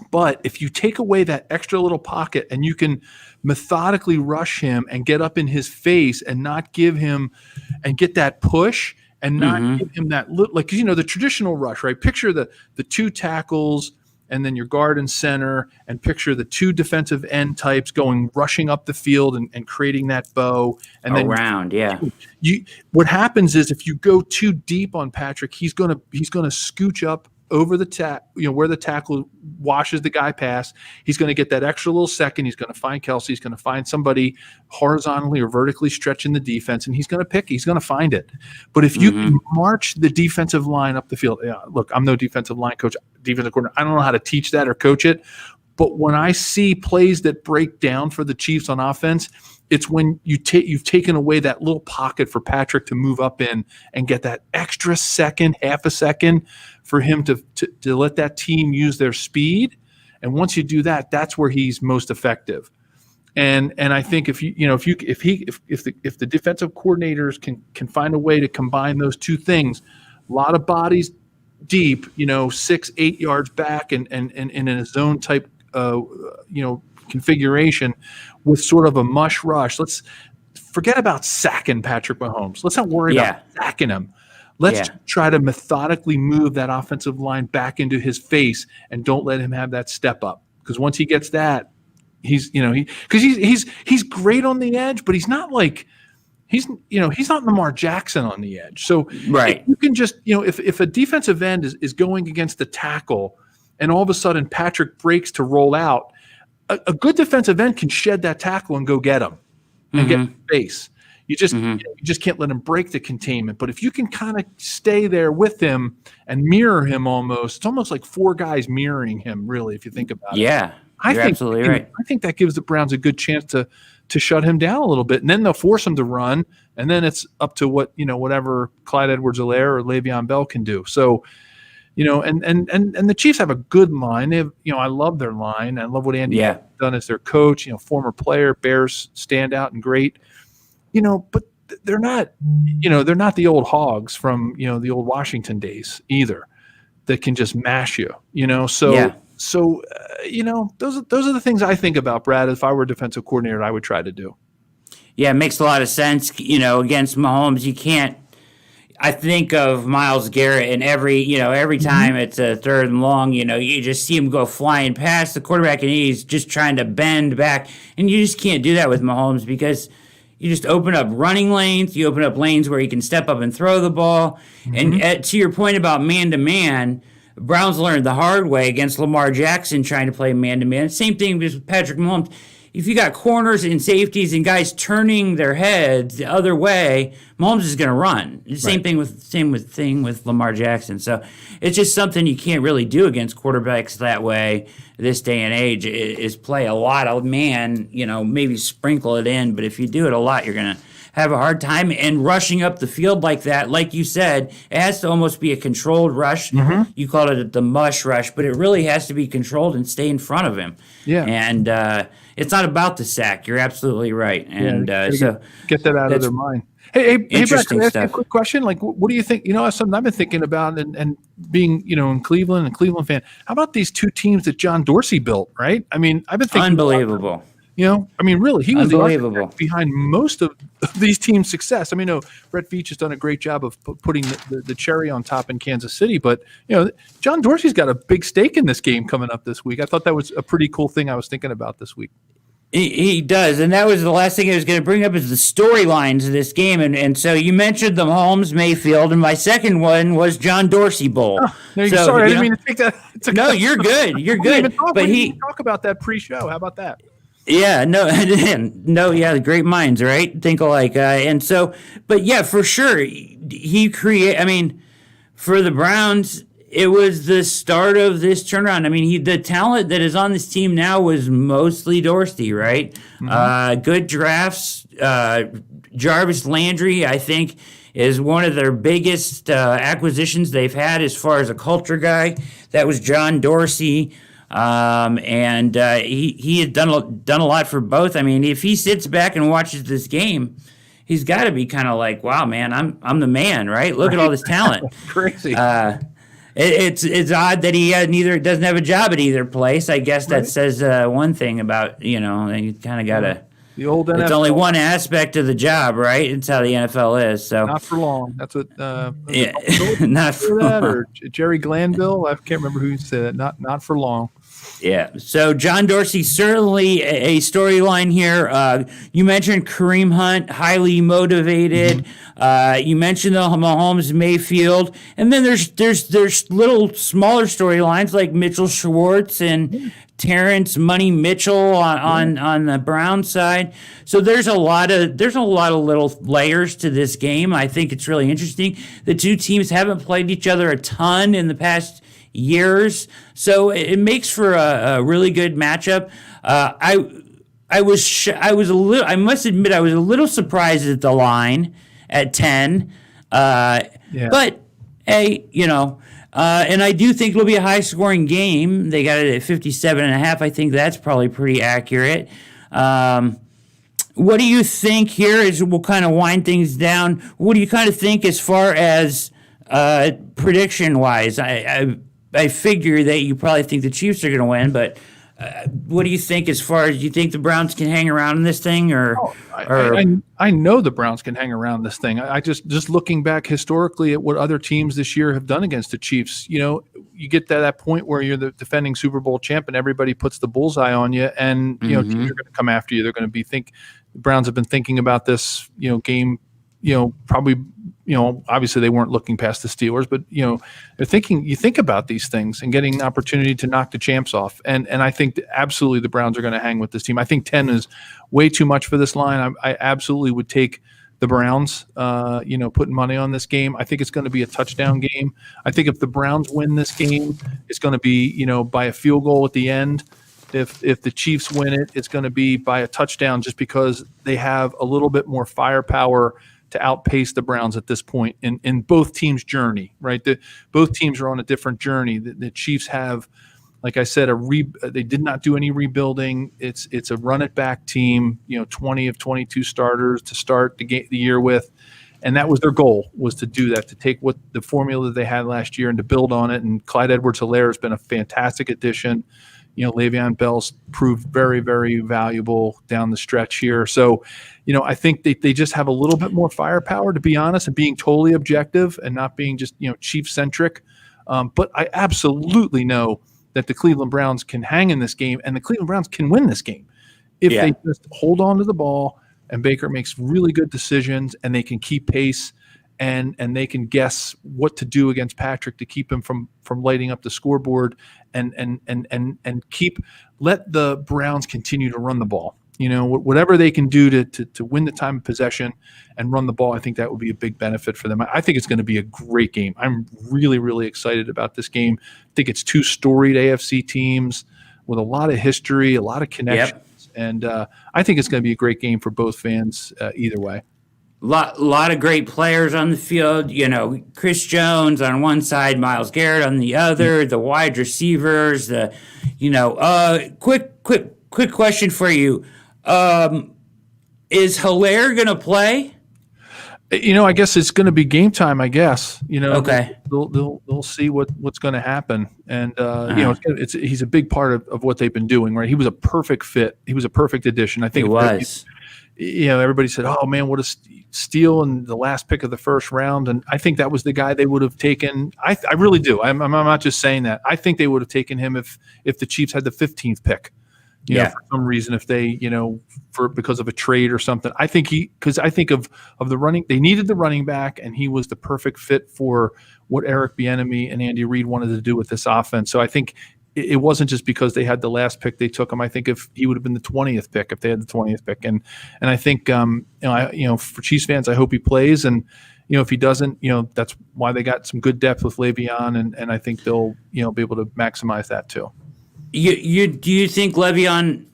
S2: But if you take away that extra little pocket and you can methodically rush him and get up in his face and not give him and get that push and not give him that little, like, the traditional rush, right? Picture the 2 tackles and then your guard and center, and picture the 2 defensive end types rushing up the field and creating that bow. And then
S1: around,
S2: what happens is if you go too deep on Patrick, he's gonna scooch up over the where the tackle washes the guy past. He's going to get that extra little second. He's going to find Kelsey. He's going to find somebody horizontally or vertically stretching the defense, and he's going to find it. But if you can march the defensive line up the field, look, I'm no defensive line coach, defensive coordinator. I don't know how to teach that or coach it. But when I see plays that break down for the Chiefs on offense, it's when you've taken away that little pocket for Patrick to move up in and get that extra second, half a second for him to let that team use their speed. And once you do that, that's where he's most effective. And I think if the defensive coordinators can find a way to combine those two things, a lot of bodies deep, 6-8 yards back and in a zone type configuration with sort of a mush rush. Let's forget about sacking Patrick Mahomes. Let's not worry about sacking him. Let's try to methodically move that offensive line back into his face and don't let him have that step up. Because once he gets that, he's great on the edge, but he's not like he's not Lamar Jackson on the edge. So if you can just, if a defensive end is going against the tackle and all of a sudden Patrick breaks to roll out, a good defensive end can shed that tackle and go get him and get him base. You just you just can't let him break the containment. But if you can kind of stay there with him and mirror him it's almost like 4 guys mirroring him, really, if you think about it.
S1: Yeah, you're absolutely right.
S2: I think that gives the Browns a good chance to shut him down a little bit. And then they'll force him to run, and then it's up to whatever Clyde Edwards-Helaire or Le'Veon Bell can do. So, and the Chiefs have a good line. They have, I love their line. I love what Andy has done as their coach, former player, Bears standout and great. But they're not the old hogs from, the old Washington days either that can just mash you, So, those are the things I think about, Brad. If I were a defensive coordinator, I would try to do.
S1: Yeah, it makes a lot of sense. Against Mahomes, you can't. I think of Myles Garrett, and every time it's a 3rd and long, you just see him go flying past the quarterback, and he's just trying to bend back, and you just can't do that with Mahomes because, You just open up running lanes. You open up lanes where he can step up and throw the ball. And to your point about man-to-man, Browns learned the hard way against Lamar Jackson trying to play man-to-man. Same thing with Patrick Mahomes. If you got corners and safeties and guys turning their heads the other way, Mahomes is going to run. Same thing with Lamar Jackson. So it's just something you can't really do against quarterbacks that way this day and age. Is play a lot of man, maybe sprinkle it in, but if you do it a lot, you're going to have a hard time. And rushing up the field like that, like you said, it has to almost be a controlled rush. You called it the mush rush, but it really has to be controlled and stay in front of him.
S2: Yeah.
S1: And it's not about the sack. You're absolutely right. And so
S2: get that out of their mind. Hey, Brad,
S1: interesting
S2: can I ask you a
S1: stuff.
S2: quick question? Like, what do you think? Something I've been thinking about and being, in Cleveland and Cleveland fan. How about these two teams that John Dorsey built, right? I mean, I've been thinking
S1: unbelievable.
S2: Really, he was
S1: unbelievable
S2: behind most of these teams' success. I mean, Brett Veach has done a great job of putting the cherry on top in Kansas City, but John Dorsey's got a big stake in this game coming up this week. I thought that was a pretty cool thing I was thinking about this week.
S1: He does, and that was the last thing I was going to bring up is the storylines of this game, and so you mentioned the Mahomes Mayfield, and my second one was John Dorsey Bowl.
S2: Sorry, I didn't mean to take that.
S1: No, you're good. You're good.
S2: But he talk about that pre-show. How about that?
S1: Yeah, yeah, great minds, right? Think alike. And so, but yeah, for sure, for the Browns, it was the start of this turnaround. I mean, the talent that is on this team now was mostly Dorsey, right? Good drafts. Jarvis Landry, I think, is one of their biggest acquisitions they've had as far as a culture guy. That was John Dorsey. And he had done a lot for both. I mean, if he sits back and watches this game, he's got to be kind of like, wow, man, I'm the man, right? Look at all this talent.
S2: Crazy.
S1: It's odd that he doesn't have a job at either place. I guess that says one thing about you kind of got to.
S2: The old NFL.
S1: It's only one aspect of the job, right? It's how the NFL is. So
S2: not for long. That's what.
S1: Not for long.
S2: Or Jerry Glanville. I can't remember who said that. Not for long.
S1: Yeah. So John Dorsey, certainly a storyline here. You mentioned Kareem Hunt, highly motivated. You mentioned the Mahomes Mayfield, and then there's little smaller storylines like Mitchell Schwartz and Terrence Money Mitchell on the Brown side. So there's a lot of little layers to this game. I think it's really interesting. The two teams haven't played each other a ton in the past years, so it makes for a really good matchup. I must admit I was a little surprised at the line at 10. But hey, and I do think it'll be a high scoring game. They got it at 57.5. I think that's probably pretty accurate. What do you think here as we'll kind of wind things down? What do you kind of think as far as prediction wise? I figure that you probably think the Chiefs are going to win, but what do you think as far as, do you think the Browns can hang around in this thing?
S2: I know the Browns can hang around this thing. I just looking back historically at what other teams this year have done against the Chiefs, you get to that point where you're the defending Super Bowl champ and everybody puts the bullseye on you, and teams are going to come after you. They're going to the Browns have been thinking about this, game, probably, obviously they weren't looking past the Steelers, but they're thinking. You think about these things and getting an opportunity to knock the champs off, and I think that absolutely the Browns are going to hang with this team. I think 10 is way too much for this line. I absolutely would take the Browns. Putting money on this game. I think it's going to be a touchdown game. I think if the Browns win this game, it's going to be by a field goal at the end. If the Chiefs win it, it's going to be by a touchdown, just because they have a little bit more firepower to outpace the Browns at this point in both teams' journey, right? Both teams are on a different journey. The Chiefs have, like I said, they did not do any rebuilding. It's a run it back team, 20 of 22 starters to start the year with. And that was their goal, was to do that, to take what the formula that they had last year and to build on it. And Clyde Edwards-Helaire has been a fantastic addition. Le'Veon Bell's proved very, very valuable down the stretch here. So, I think they just have a little bit more firepower, to be honest, and being totally objective and not being just, Chiefs-centric. But I absolutely know that the Cleveland Browns can hang in this game, and the Cleveland Browns can win this game if they just hold on to the ball and Baker makes really good decisions, and they can keep pace, and they can guess what to do against Patrick to keep him from lighting up the scoreboard, and let the Browns continue to run the ball. Whatever they can do to win the time of possession and run the ball, I think that would be a big benefit for them. I think it's going to be a great game. I'm really, really excited about this game. I think it's two storied AFC teams with a lot of history, a lot of connections, and I think it's going to be a great game for both fans either way.
S1: Lot of great players on the field. Chris Jones on one side, Myles Garrett on the other. The wide receivers. Quick question for you. Is Hilaire going to play?
S2: I guess it's going to be game time. I guess.
S1: Okay.
S2: They'll see what's going to happen, and he's a big part of what they've been doing. Right. He was a perfect fit. He was a perfect addition. I think
S1: he was.
S2: Everybody said, "Oh man, what a steal in the last pick of the first round," and I think that was the guy they would have taken. I really do. I'm not just saying that. I think they would have taken him if the Chiefs had the 15th pick. For some reason, if they, because of a trade or something. I think because I think of the running, they needed the running back, and he was the perfect fit for what Eric Bieniemy and Andy Reid wanted to do with this offense. So I think it wasn't just because they had the last pick they took him. I think if he would have been the 20th pick, if they had the 20th pick, and I think for Chiefs fans, I hope he plays, and if he doesn't, that's why they got some good depth with Le'Veon, and I think they'll be able to maximize that too.
S1: Do you think Le'Veon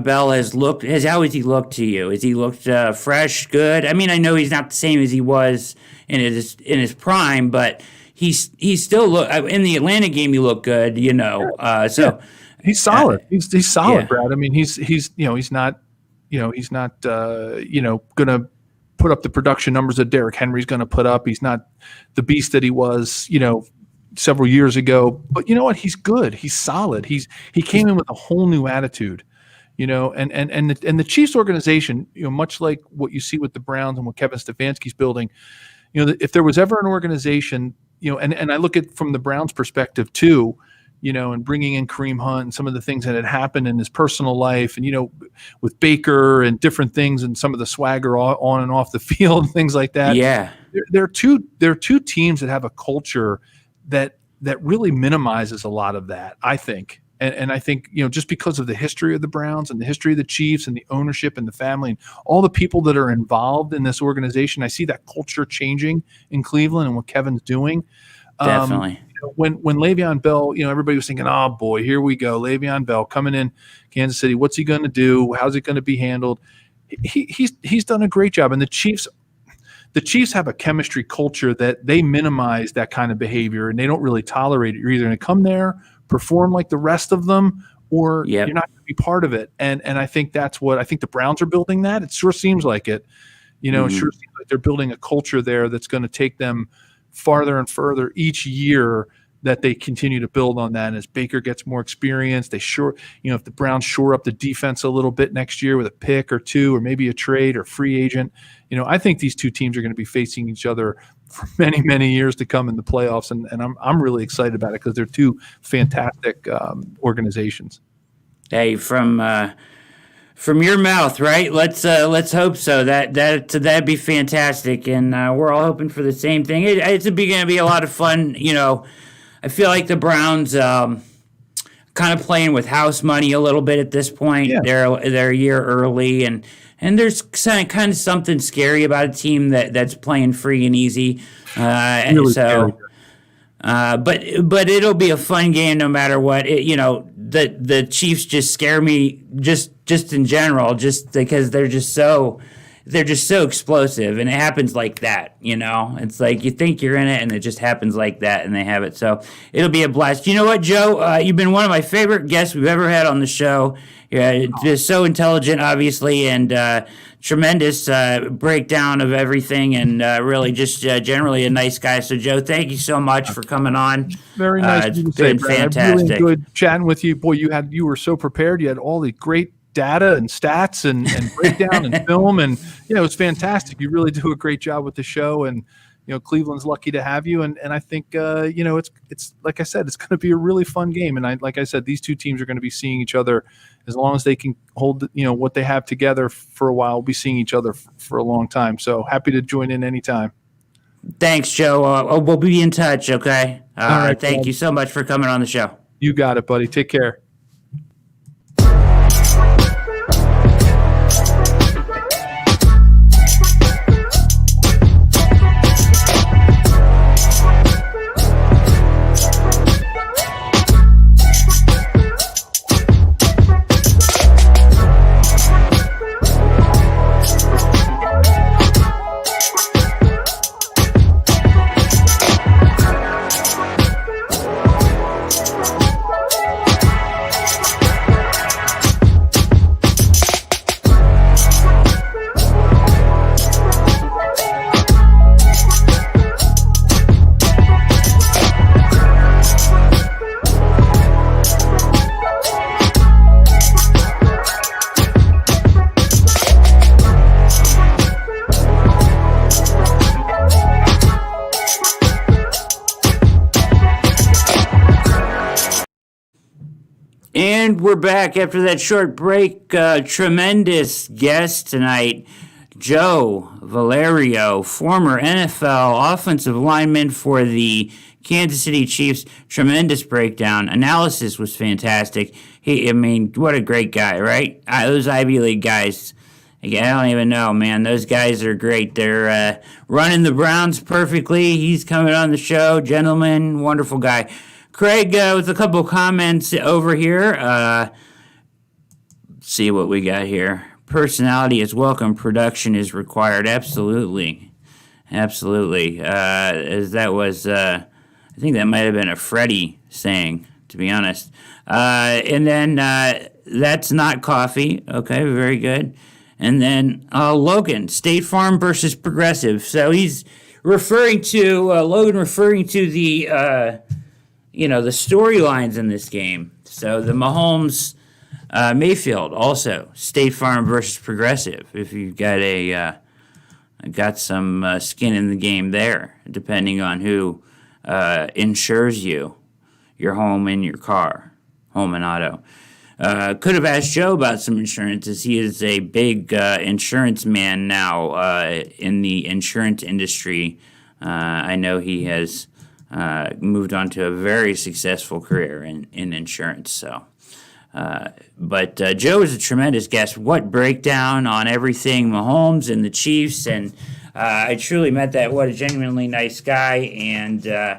S1: Bell how has he looked to you? Has he looked fresh, good? I mean, I know he's not the same as he was in his prime, but he's still in the Atlanta game. He looked good, So
S2: he's solid. He's solid, Brad. I mean, he's not going to put up the production numbers that Derrick Henry's going to put up. He's not the beast that he was, several years ago, but you know what? He's good. He's solid. He came in with a whole new attitude, and the Chiefs organization, much like what you see with the Browns and what Kevin Stefanski's building, if there was ever an organization, and I look at from the Browns' perspective too, and bringing in Kareem Hunt and some of the things that had happened in his personal life, and with Baker and different things and some of the swagger on and off the field and things like that.
S1: Yeah,
S2: there are two teams that have a culture that really minimizes a lot of that, I think. And I think, just because of the history of the Browns and the history of the Chiefs and the ownership and the family and all the people that are involved in this organization, I see that culture changing in Cleveland and what Kevin's doing.
S1: Definitely.
S2: When Le'Veon Bell, everybody was thinking, oh boy, here we go. Le'Veon Bell coming in Kansas City. What's he going to do? How's it going to be handled? He's done a great job. And the Chiefs have a chemistry culture that they minimize that kind of behavior, and they don't really tolerate it. You're either going to come there, perform like the rest of them, or you're not going to be part of it. And I think that's what I think the Browns are building that. It sure seems like it. It sure seems like they're building a culture there that's going to take them farther and further each year, that they continue to build on that. And as Baker gets more experience, if the Browns shore up the defense a little bit next year with a pick or two, or maybe a trade or free agent, I think these two teams are going to be facing each other for many, many years to come in the playoffs. And I'm really excited about it because they're two fantastic organizations.
S1: Hey, from your mouth, right? Let's hope so. That'd be fantastic, and we're all hoping for the same thing. It's going to be a lot of fun. I feel like the Browns kind of playing with house money a little bit at this point. Yeah. They're a year early, and there's kind of something scary about a team that's playing free and easy.
S2: Really scary.
S1: But it'll be a fun game no matter what. The Chiefs just scare me just in general, just because they're just so explosive, and it happens like that. It's like you think you're in it, and it just happens like that, and they have it. So it'll be a blast. You know what, Joe? You've been one of my favorite guests we've ever had on the show. Yeah, just so intelligent, obviously, and tremendous breakdown of everything, and really just generally a nice guy. So, Joe, thank you so much for coming on.
S2: Very nice.
S1: It's been fantastic.
S2: I really enjoyed chatting with you. Boy, you were so prepared. You had all the great data and stats and breakdown and film, and it was fantastic. You really do a great job with the show, and Cleveland's lucky to have you, and I think it's like I said, it's going to be a really fun game. And like I said, these two teams are going to be seeing each other as long as they can hold what they have together for a while. We'll be seeing each other for a long time. So happy to join in anytime.
S1: Thanks, Joe. We'll be in touch. Okay.
S2: All right.
S1: Thank you so much for coming on the show.
S2: You got it, buddy. Take care.
S1: And we're back after that short break. Tremendous guest tonight, Joe Valerio, former NFL offensive lineman for the Kansas City Chiefs. Tremendous breakdown. Analysis was fantastic. What a great guy, right? Those Ivy League guys, I don't even know, man. Those guys are great. They're running the Browns perfectly. He's coming on the show. Gentleman, wonderful guy. Craig, with a couple of comments over here. See what we got here. Personality is welcome. Production is required. Absolutely. As that was, I think that might have been a Freddie saying, to be honest. And then that's not coffee. Okay, very good. And then Logan, State Farm versus Progressive. So he's referring to, Logan referring to the the storylines in this game. So the Mahomes, Mayfield, also State Farm versus Progressive. If you've got some skin in the game there, depending on who insures you, your home and your car, home and auto. Could have asked Joe about some insurance, as he is a big insurance man now in the insurance industry. I know he has moved on to a very successful career in insurance. So, but Joe is a tremendous guest. What breakdown on everything Mahomes and the Chiefs, and I truly met that. What a genuinely nice guy, and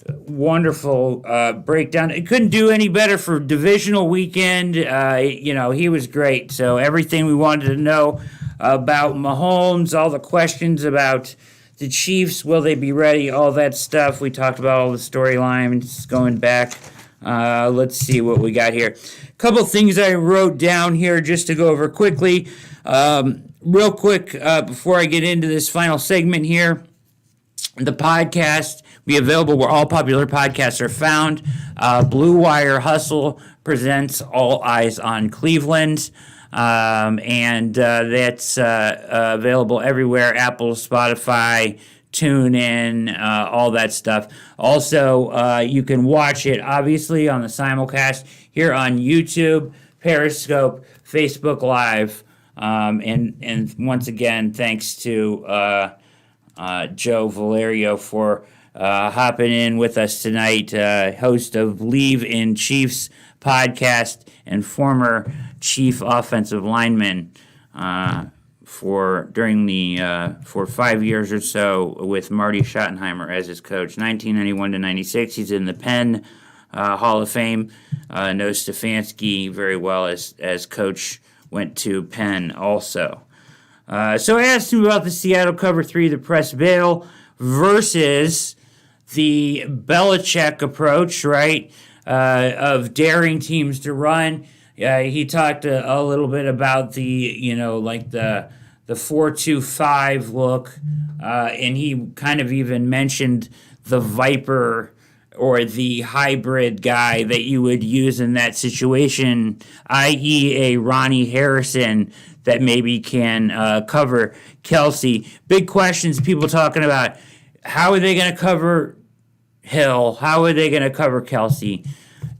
S1: wonderful breakdown. It couldn't do any better for divisional weekend. He was great. So everything we wanted to know about Mahomes, all the questions about the Chiefs, will they be ready? All that stuff. We talked about all the storylines going back. Let's see what we got here. A couple things I wrote down here just to go over quickly. Real quick, before I get into this final segment here, the podcast will be available where all popular podcasts are found. Blue Wire Hustle presents All Eyes on Cleveland. And that's available everywhere: Apple, Spotify, TuneIn, all that stuff. Also, you can watch it obviously on the simulcast here on YouTube, Periscope, Facebook Live, and once again, thanks to Joe Valerio for hopping in with us tonight, host of Bleav in Chiefs podcast and former Chief Offensive Lineman for 5 years or so with Marty Schottenheimer as his coach, 1991 to 96. He's in the Penn Hall of Fame. Knows Stefanski very well as coach. Went to Penn also. So I asked him about the Seattle cover 3, the press bail versus the Belichick approach, right? Of daring teams to run. He talked a little bit about the 4-2-5 look, and he kind of even mentioned the Viper or the hybrid guy that you would use in that situation, i.e. a Ronnie Harrison that maybe can cover Kelsey. Big questions, people talking about, how are they going to cover Hill? How are they going to cover Kelsey?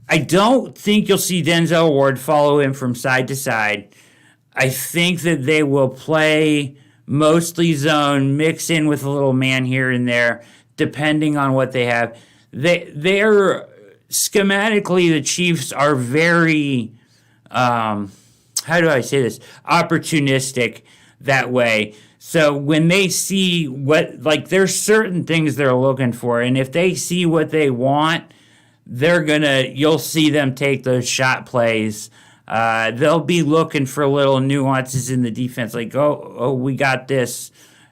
S1: I don't think you'll see Denzel Ward follow him from side to side. I think that they will play mostly zone, mix in with a little man here and there, depending on what they have. They're schematically, the Chiefs are very, how do I say this, opportunistic that way. So when they see there's certain things they're looking for, and if they see what they want, you'll see them take those shot plays. They'll be looking for little nuances in the defense, like, we got this.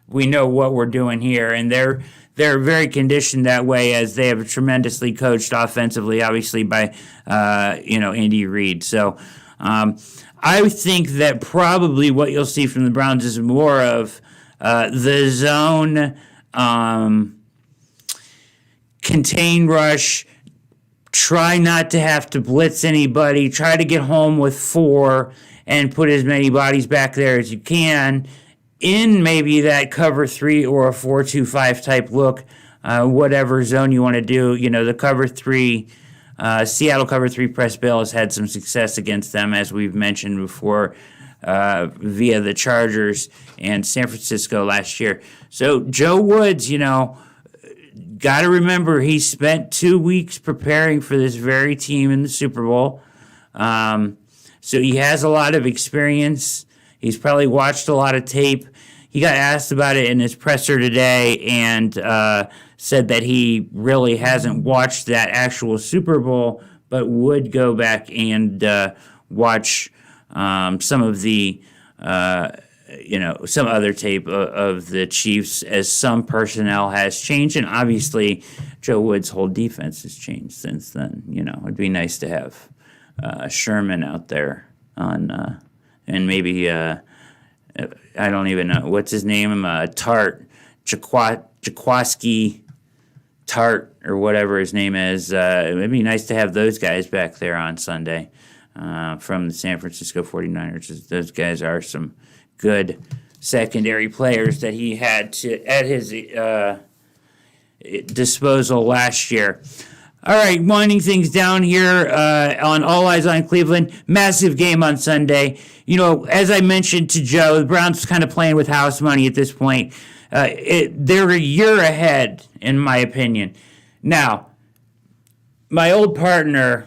S1: We know what we're doing here. And they're very conditioned that way, as they have tremendously coached offensively, obviously, by, Andy Reid. So I think that probably what you'll see from the Browns is more of the zone, contain rush, try not to have to blitz anybody, try to get home with 4 and put as many bodies back there as you can in maybe that cover 3 or a 4-2-5 type look, whatever zone you want to do. The cover 3, Seattle cover 3 press bill has had some success against them, as we've mentioned before, via the Chargers and San Francisco last year. So Joe Woods, got to remember, he spent 2 weeks preparing for this very team in the Super Bowl. So he has a lot of experience. He's probably watched a lot of tape. He got asked about it in his presser today and said that he really hasn't watched that actual Super Bowl, but would go back and watch some of the some other tape of the Chiefs, as some personnel has changed. And obviously, Joe Woods' whole defense has changed since then. It'd be nice to have Sherman out there on, and maybe, I don't even know, what's his name? Tart, Jaquaski Tart, or whatever his name is. It'd be nice to have those guys back there on Sunday from the San Francisco 49ers. Those guys are some good secondary players that he had at his disposal last year. All right, winding things down here on All Eyes on Cleveland. Massive game on Sunday. As I mentioned to Joe, the Browns kind of playing with house money at this point. They're a year ahead, in my opinion. Now, my old partner,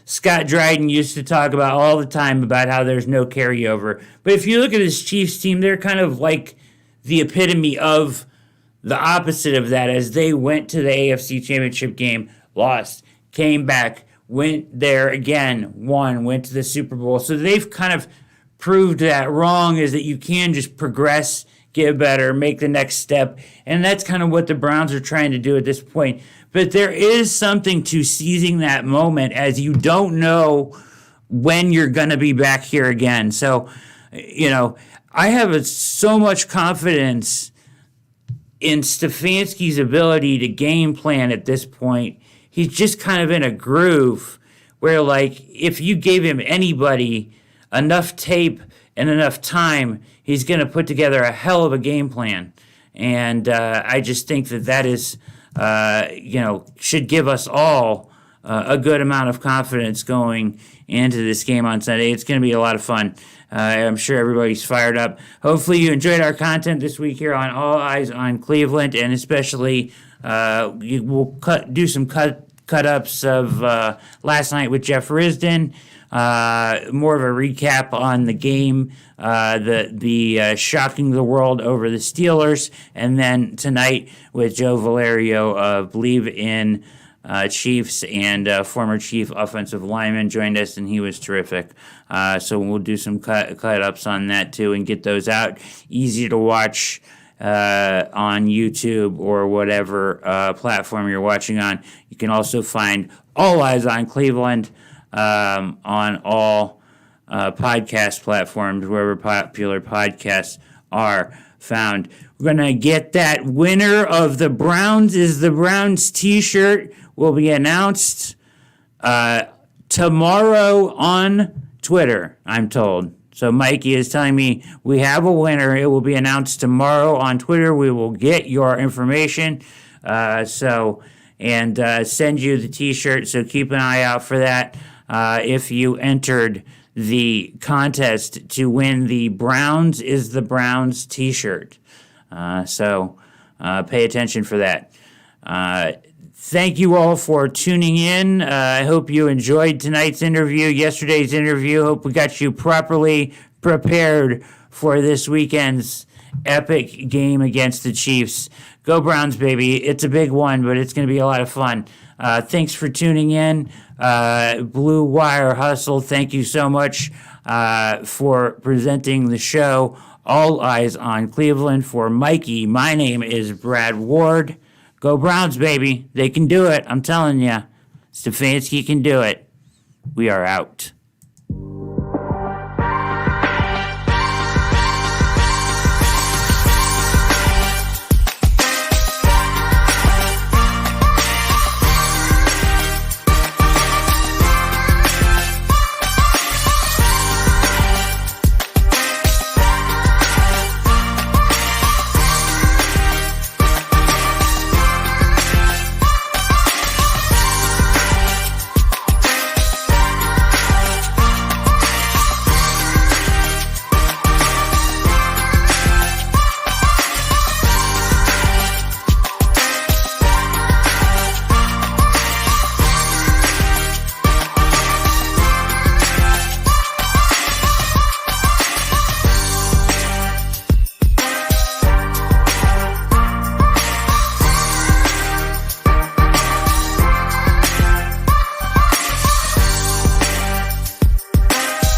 S1: Scott Dryden, used to talk about all the time about how there's no carryover. But if you look at this Chiefs team, they're kind of like the epitome of the opposite of that, as they went to the AFC Championship game, lost, came back, went there again, won, went to the Super Bowl. So they've kind of proved that wrong, is that you can just progress, get better, make the next step. And that's kind of what the Browns are trying to do at this point. But there is something to seizing that moment, as you don't know when you're going to be back here again. So, I have so much confidence in Stefanski's ability to game plan at this point. He's just kind of in a groove where, if you gave him anybody enough tape and enough time, he's going to put together a hell of a game plan. And I just think that is, should give us all a good amount of confidence going into this game on Sunday. It's going to be a lot of fun. I'm sure everybody's fired up. Hopefully you enjoyed our content this week here on All Eyes on Cleveland, and especially we'll do some cut-ups of last night with Jeff Risden, more of a recap on the game, the shocking the world over the Steelers, and then tonight with Joe Valerio of Bleav in Chiefs, and former Chief Offensive Lineman joined us, and he was terrific. So we'll do some cut-ups on that too and get those out. Easy to watch on YouTube or whatever platform you're watching on. You can also find All Eyes on Cleveland on all podcast platforms, wherever popular podcasts are found. We're going to get that winner of the Browns is the Browns t-shirt will be announced tomorrow on Twitter, I'm told. So Mikey is telling me we have a winner. It will be announced tomorrow on Twitter. We will get your information. And send you the T-shirt. So keep an eye out for that. If you entered the contest to win the Browns is the Browns T-shirt. So pay attention for that. Thank you all for tuning in. I hope you enjoyed tonight's interview, yesterday's interview. Hope we got you properly prepared for this weekend's epic game against the Chiefs. Go Browns, baby. It's a big one, but it's going to be a lot of fun. Thanks for tuning in. Blue Wire Hustle, thank you so much for presenting the show. All Eyes on Cleveland. For Mikey, my name is Brad Ward. Go Browns, baby. They can do it. I'm telling you. Stefanski can do it. We are out.